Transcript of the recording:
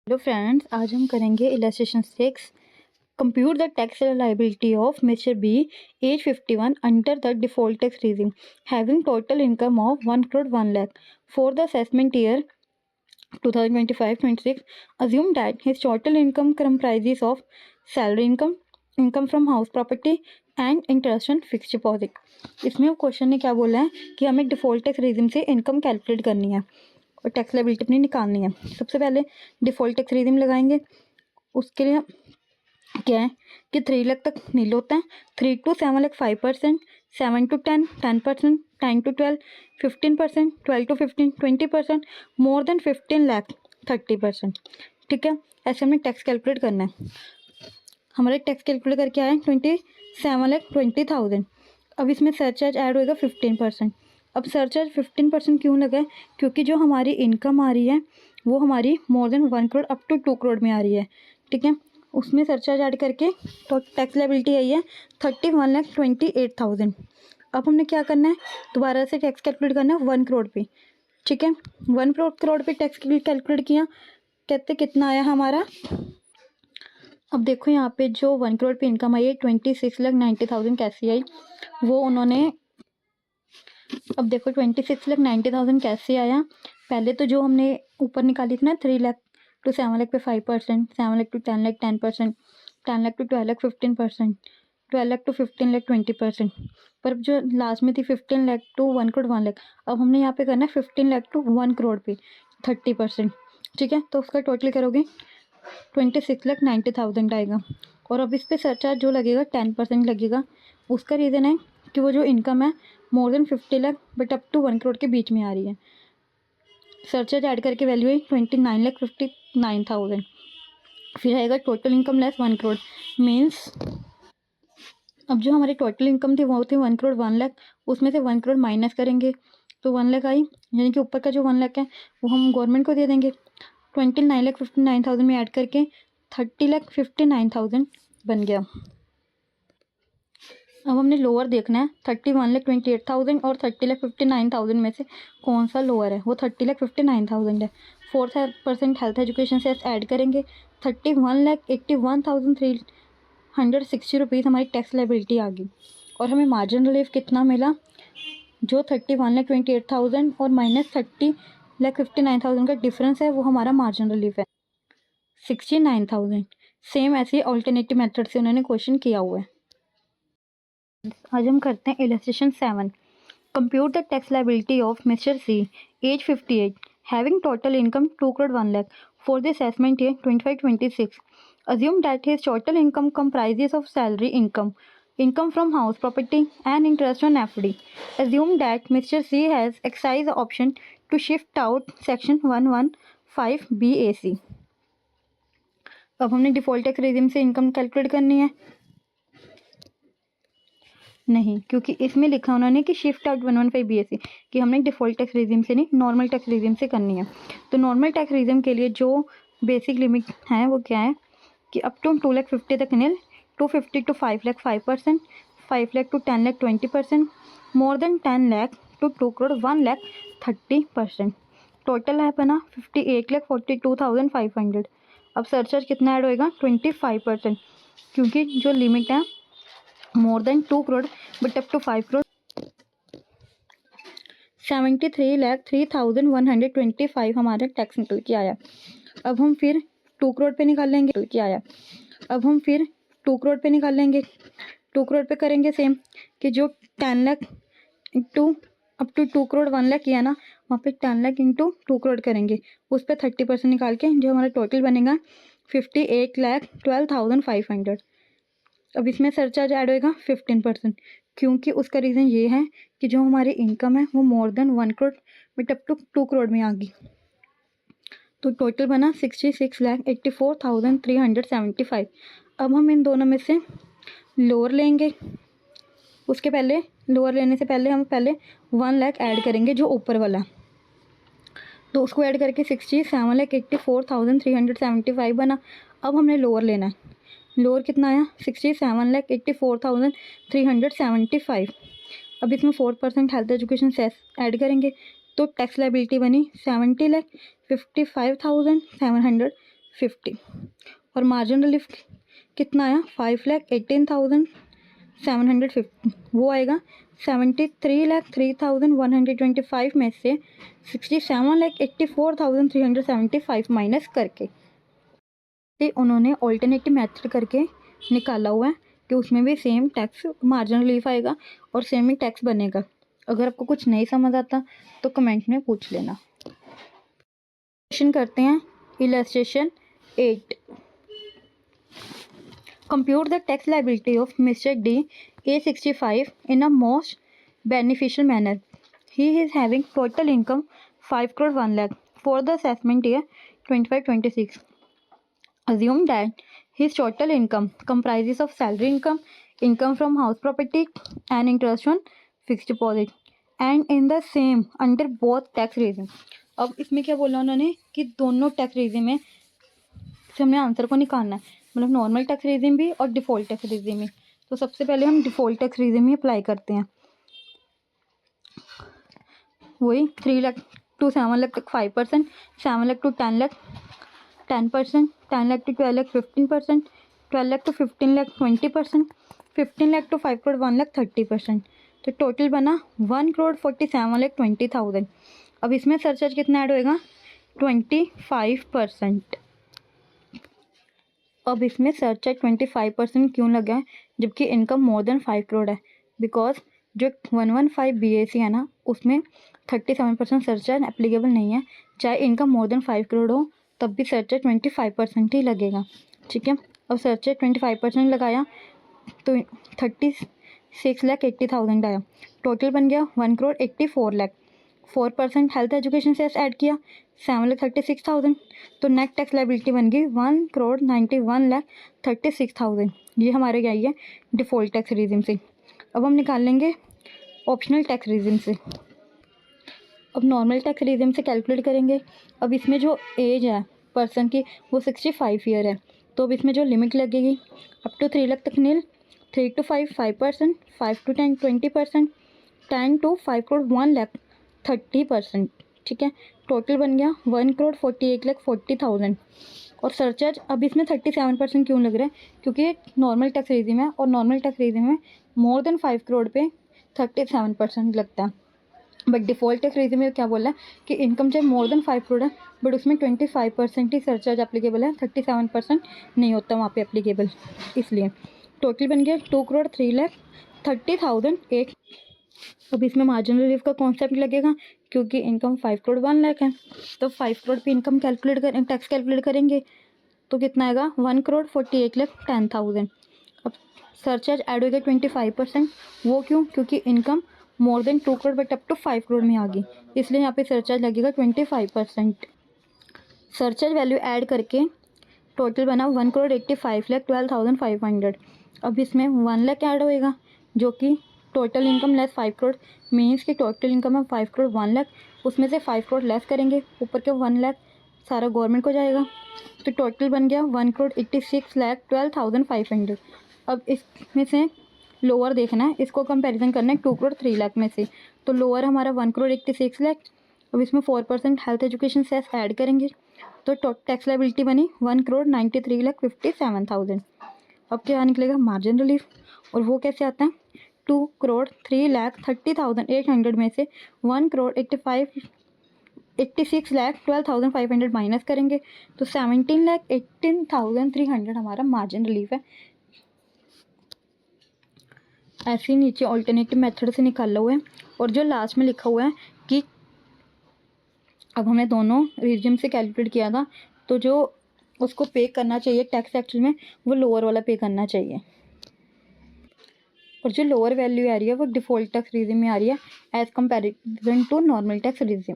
Hello friends, आज हम करेंगे illustration 6। Compute the tax liability of mister B, age 51, under the default tax regime, having total income of 1 crore 1 lakh for the assessment year 2025-26. Assume that his total income comprises of salary income, income from house property and interest on fixed deposit. इसमें question ने क्या बोला है कि हमें default tax regime से income calculate करनी है और टैक्स लायबिलिटी अपनी निकालनी है। सबसे पहले डिफॉल्ट टैक्स regime लगाएंगे। उसके लिए क्या है कि 3 लाख तक नील होता है, 3 to 7 lakh 5%, 7 to 10 10%, 10 to 12 15%, 12 to 15 20%, more then 15 lakh 30%। ठीक है, ऐसे हमें टैक्स कैलकुलेट करना है। हमारे टैक्स कैलकुलेट करके आया 27,20,000। अब इसमें सरचार्ज ऐड होएगा 15%। अब सरचार्ज 15% क्यों लगा है? क्योंकि जो हमारी इनकम आ रही है वो हमारी more than 1 crore up to 2 crore में आ रही है। ठीक है, उसमें सरचार्ज ऐड करके तो टैक्स लायबिलिटी आई है 31,28,000। अब हमने क्या करना है, दोबारा से टैक्स कैलकुलेट करना है 1 करोड़ पे। ठीक है, 1 करोड़ पे टैक्स कैलकुलेट किया, कहते कितना आया हमारा। अब देखो यहाँ पे जो 1 करोड़ पे इनकम आई है 26,90,000 कैसे आई वो उन्होंने, अब देखो 26,90,000 कैसे आया। पहले तो जो हमने ऊपर निकाली थी ना 3 लाख टू 7 लाख पे 5%, 7 lakh to 10 lakh 10%, 10 lakh to 12 lakh 15%, 12 lakh to 15 lakh 20%। पर जो लास्ट में थी 15 लाख टू 1 करोड़ 1 लाख, अब हमने यहाँ पे करना है 15 लाख टू 1 करोड़ पे 30%। ठीक है, तो उसका टोटल करोगे 26,90,000 आएगा। और अब इस पर सरचार्ज जो लगेगा 10% लगेगा। उसका रीज़न है कि वो जो इनकम है more than 50 lakh but up to 1 crore के बीच में आ रही है। सरचार्ज ऐड करके वैल्यू है 29,59,000। फिर आएगा total income less 1 crore means, अब जो हमारी टोटल इनकम थी वो थी 1 करोड़ 1 लाख, उसमें से 1 करोड़ माइनस करेंगे तो 1 लाख आई, यानी कि ऊपर का जो 1 लाख है वो हम गवर्नमेंट को दे देंगे। 29,59,000 में ऐड करके 30,59,000 बन गया। अब हमने लोअर देखना है 31,28,000 और 30,59,000 में से कौन सा लोअर है। वो 30,59,000 है। 4% हेल्थ एजुकेशन से ऐड करेंगे 31,81,360 रुपीज़ हमारी टैक्स लायबिलिटी आ गई। और हमें मार्जिन रिलीफ कितना मिला, जो 31,28,000 और माइनस 30,59,000 का डिफरेंस है वो हमारा मार्जिन रिलीफ है 69,000। सेम ऐसे ऑल्टरनेटिव मेथड से उन्होंने क्वेश्चन किया हुआ है। आज हम करते हैं illustration 7। Compute the tax liability of mister C, age 58, having total income 2 crore 1 lakh for the assessment year 25-26. Assume that his total income comprises of salary income, income from house property and interest on FD. Assume that Mr. C has exercised the option to shift out section 115 BAC. अब हमने default tax regime से income calculate करनी है। नहीं, क्योंकि इसमें लिखा उन्होंने कि शिफ्ट आउट 115 BAC कि हमने डिफॉल्ट टैक्स रेजिम से नहीं नॉर्मल टैक्स रेजिम से करनी है। तो नॉर्मल टैक्स रेजिम के लिए जो बेसिक लिमिट है वो क्या है कि अप टू 2,50,000 तक nil, 250 to 5 lakh 5%, 5 lakh to 10 lakh 20%, more than 10 lakh to 2 crore 1 lakh 30%। Total है बना 58,42,500। अब सरचार्ज कितना ऐड होएगा 25%, क्योंकि जो लिमिट है more than 2 crore but up to 5 crore 73,03,125 हमारा टैक्स निकल के आया। अब हम फिर 2 करोड़ पे निकाल लेंगे क्या आया। अब हम फिर 2 करोड़ पे निकाल लेंगे। 2 करोड़ पे करेंगे सेम कि जो 10 lakh into up to 2 crore 1 lakh किया ना, वहाँ पे 10 लाख इंटू 2 करोड़ करेंगे, उस पर 30% निकाल के जो हमारा टोटल बनेगा 58,12,500। अब इसमें सरचार्ज ऐड होएगा 15%, क्योंकि उसका रीज़न ये है कि जो हमारी इनकम है वो more than 1 crore but up to 2 crore में आ गई। तो टोटल बना 66,84,375। अब हम इन दोनों में से लोअर लेंगे। उसके पहले लोअर लेने से पहले हम पहले 1 लाख ऐड करेंगे जो ऊपर वाला, तो उसको ऐड करके 67,84,375 बना। अब हमने लोअर लेना है। लोअर कितना आया 67,84,375। अब इसमें 4% हेल्थ एजुकेशन सेस ऐड करेंगे तो टैक्स लायबिलिटी बनी 70,55,750 50 और मार्जिन रिलीफ कितना आया 5,18,750 वो आएगा 73,03,125 में से 67,84,375 माइनस करके उन्होंने ऑल्टरनेटिव मेथड करके निकाला हुआ है कि उसमें भी सेम टैक्स मार्जिन रिलीफ आएगा और सेम ही टैक्स बनेगा। अगर आपको कुछ नहीं समझ आता तो कमेंट में पूछ लेना। क्वेश्चन करते हैं illustration 8। Compute the tax liability of mister D age 65 in a most beneficial manner. He is having total income 5 crore 1 lakh for the assessment year 25-26। Assume that his total income comprises of salary income, income from house property, and interest on fixed deposit, and in the same under both tax regime। अब इसमें क्या बोला उन्होंने कि दोनों tax regime में से हमने आंसर को निकालना है, मतलब नॉर्मल टैक्स रेजिम भी और डिफ़ॉल्ट टैक्स रेजिम भी। तो सबसे पहले हम डिफ़ॉल्ट टैक्स रेजिम ही अप्लाई करते हैं। वही 3 लाख टू 7 लाख तक 5%, 7 lakh to 10 lakh 10%, 10 lakh to 12 lakh 15%, 12 lakh to 15 lakh 20%, 15 lakh to 5 crore 1 lakh 30%। तो टोटल बना 1,47,20,000। अब इसमें सरचार्ज कितना ऐड होएगा 25%। अब इसमें सरचार्ज 25% क्यों लगा है जबकि इनकम मोर देन 5 crore है? बिकॉज जो 115 BAC है ना उसमें 37% सरचार्ज एप्लीकेबल नहीं है। चाहे इनकम मोर देन 5 crore हो तब भी सरचार्ज 25% ही लगेगा। ठीक है, अब सरचार्ज 25% लगाया तो 36,80,000 आया। टोटल बन गया 1 crore 84 lakh। 4% हेल्थ एजुकेशन से ऐड किया 7,36,000। तो नेट टैक्स लायबिलिटी बन गई 1 crore 91,36,000। ये हमारे क्या है डिफ़ॉल्ट टैक्स रेजिम से। अब हम निकाल लेंगे ऑप्शनल टैक्स रेजिम से। अब नॉर्मल टैक्स रेजिम से कैलकुलेट करेंगे। अब इसमें जो एज है पर्सन की वो 65 ईयर है। तो अब इसमें जो लिमिट लगेगी अप टू 3 लाख तक नील, 3 to 5 5%, 5 to 10 20%, 10 to 5 crore 1 lakh 30%। ठीक है, टोटल बन गया 1 crore 48,40,000। और सरचार्ज अब इसमें 37% क्यों लग रहा है क्योंकि नॉर्मल टैक्स रेजिम है और नॉर्मल टैक्स रेजिम में मोर देन 5 crore पे 37% लगता है। बट डिफ़ॉल्ट टैक्स रेजिम में क्या बोला है कि इनकम चाहे मोर देन 5 crore है बट उसमें 25% ही सरचार्ज एप्लीकेबल है, 37% नहीं होता वहाँ पे एप्लीकेबल। इसलिए टोटल बन गया 2 crore 3,30,008। अब इसमें मार्जिन रिलीफ का कॉन्सेप्ट लगेगा क्योंकि इनकम 5 crore 1 lakh है। तो 5 crore पे इनकम कैलकुलेट करें टैक्स कैलकुलेट करेंगे तो कितना आएगा 1 crore 48,10,000। अब सरचार्ज ऐड होगा 25%। वो क्यों? क्योंकि income more than 2 crore but up to 5 crore में आ गई, इसलिए यहाँ पे सरचार्ज लगेगा 25%। सरचार्ज वैल्यू ऐड करके टोटल बना 1 crore 85,12,500। अब इसमें 1 लाख ऐड होएगा जो कि total income less 5 crore means कि टोटल इनकम है 5 crore 1 लाख, उसमें से 5 crore लेस करेंगे, ऊपर के 1 लाख सारा गवर्नमेंट को जाएगा। तो टोटल बन गया 1 crore 86,12,500। अब इसमें से लोअर देखना है, इसको कंपैरिजन करना है 2 crore 3 लाख में से। तो लोअर हमारा 1 crore 86 लाख। अब इसमें 4% हेल्थ एजुकेशन सेस ऐड करेंगे तो टैक्स लायबिलिटी बनी 1 crore 93,57,000। अब क्या निकलेगा मार्जिन रिलीफ, और वो कैसे आता है 2 crore 3,30,800 में से 1 crore 86,12,500 माइनस करेंगे तो 17,18,300 हमारा मार्जिन रिलीफ है। ऐसे ही नीचे ऑल्टरनेटिव मेथड से निकाला हुआ है। और जो लास्ट में लिखा हुआ है कि अब हमने दोनों रेजिम से कैलकुलेट किया था तो जो उसको पे करना चाहिए टैक्स एक्चुअल में वो लोअर वाला पे करना चाहिए। और जो लोअर वैल्यू आ रही है वो डिफ़ॉल्ट टैक्स रेजिम में आ रही है as comparison to normal tax regime.